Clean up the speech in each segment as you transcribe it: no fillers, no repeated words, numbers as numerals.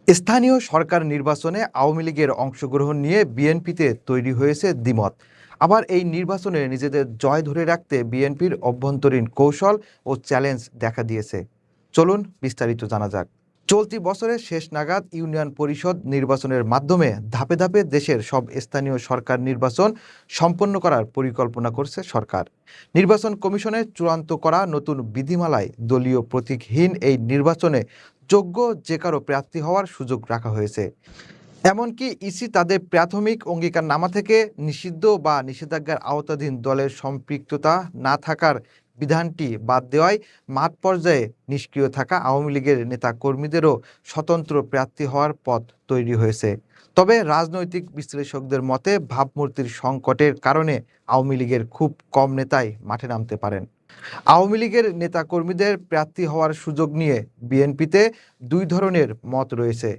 স্থানীয় সরকার নির্বাচনে আওয়ামী লীগের অংশগ্রহণ নিয়ে বিএনপিতে তৈরি হয়েছে দ্বিমত। আবার এই নির্বাচনে নিজেদের জয় ধরে রাখতে বিএনপির অভ্যন্তরীণ কৌশল ও চ্যালেঞ্জ দেখা দিয়েছে। চলুন বিস্তারিত জানা যাক। চলতি বছরের শেষ নাগাদ ইউনিয়ন পরিষদ নির্বাচনের মাধ্যমে ধাপে ধাপে দেশের সব স্থানীয় সরকার নির্বাচন সম্পন্ন করার পরিকল্পনা করছে সরকার। নির্বাচন কমিশনের চূড়ান্ত করা নতুন বিধিমালায় দলীয় প্রতীকহীন এই নির্বাচনে যোগ্য যে কারো প্রার্থী হওয়ার সুযোগ রাখা হয়েছে। এমনকি ইসি তাদের প্রাথমিক অঙ্গীকারনামা থেকে নিষিদ্ধ বা নিষেধাজ্ঞার আওতাধীন দলের সম্পৃক্ততা না থাকার বিধানটি বাদ দেওয়ায় মাঠ পর্যায়ে নিষ্ক্রিয় থাকা আওয়ামী লীগের নেতা কর্মীদেরও স্বতন্ত্র প্রার্থী হওয়ার পথ তৈরি হয়েছে। তবে রাজনৈতিক বিশ্লেষকদের মতে ভাবমূর্তির সংকটের কারণে আওয়ামী লীগের খুব কম নেতাই মাঠে নামতে পারেন। আওয়ামী লীগের নেতাকর্মীদের প্রার্থী হওয়ার সুযোগ নিয়ে বিএনপিতে দুই ধরনের মত রয়েছে: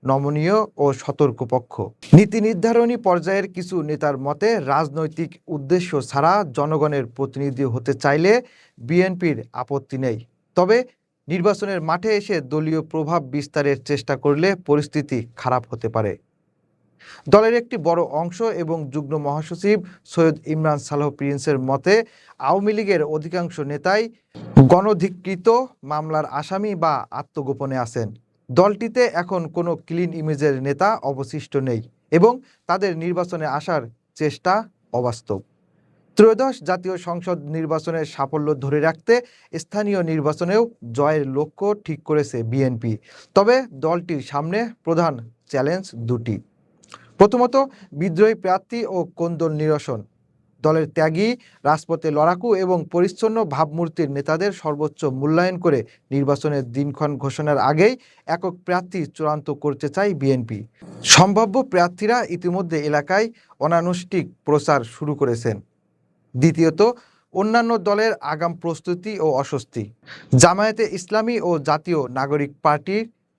নমনীয় ও সতর্ক পক্ষ। নীতি নির্ধারণী পর্যায়ের কিছু নেতার মতে রাজনৈতিক উদ্দেশ্য ছাড়া জনগণের প্রতিনিধি হতে চাইলে বিএনপির আপত্তি নেই। তবে নির্বাচনের মাঠে এসে দলীয় প্রভাব বিস্তারের চেষ্টা করলে পরিস্থিতি খারাপ হতে পারে। দলের একটি বড় অংশ এবং যুগ্ম মহাসচিব সৈয়দ ইমরান সালাহ প্রিন্সের মতে আওয়ামী লীগের অধিকাংশ নেতাই গণধিকৃত মামলার আসামি বা আত্মগোপনে আছেন। দলটিতে এখন কোনো ক্লিন ইমেজের নেতা অবশিষ্ট নেই এবং তাদের নির্বাচনে আসার চেষ্টা অবাস্তব। ত্রয়োদশ জাতীয় সংসদ নির্বাচনের সাফল্য ধরে রাখতে স্থানীয় নির্বাচনেও জয়ের লক্ষ্য ঠিক করেছে বিএনপি। তবে দলটির সামনে প্রধান চ্যালেঞ্জ দুটি। প্রথমত, বিদ্রোহী প্রার্থী ও কোন্দল নিরসন। দলের ত্যাগী, রাজপথে লড়াকু এবং পরিচ্ছন্ন ভাবমূর্তির নেতাদের সর্বোচ্চ মূল্যায়ন করে নির্বাচনের দিনক্ষণ ঘোষণার আগেই একক প্রার্থী চূড়ান্ত করতে চায় বিএনপি। সম্ভাব্য প্রার্থীরা ইতিমধ্যে এলাকায় অনানুষ্ঠানিক প্রচার শুরু করেছেন। দ্বিতীয়ত, অন্যান্য দলের আগাম প্রস্তুতি ও অস্বস্তি। জামায়াতে ইসলামী ও জাতীয় নাগরিক পার্টি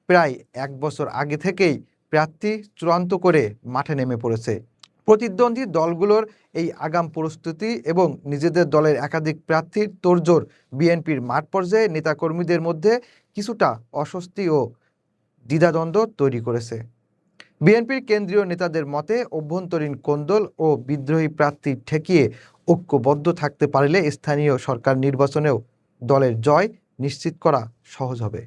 প্রায় এক বছর আগে থেকেই প্রার্থী চূড়ান্ত করে মাঠে নেমে পড়েছে। প্রতিদ্বন্দ্বী দলগুলোর এই আগাম প্রস্তুতি এবং নিজেদের দলের একাধিক প্রার্থীর তোড়জোড় বিএনপির মাঠ পর্যায়ে নেতাকর্মীদের মধ্যে কিছুটা অস্বস্তি ও দ্বিধাদ্বন্দ্ব তৈরি করেছে। বিএনপির কেন্দ্রীয় নেতাদের মতে অভ্যন্তরীণ কোন্দল ও বিদ্রোহী প্রার্থী ঠেকিয়ে ঐক্যবদ্ধ থাকতে পারলে স্থানীয় সরকার নির্বাচনেও দলের জয় নিশ্চিত করা সহজ হবে।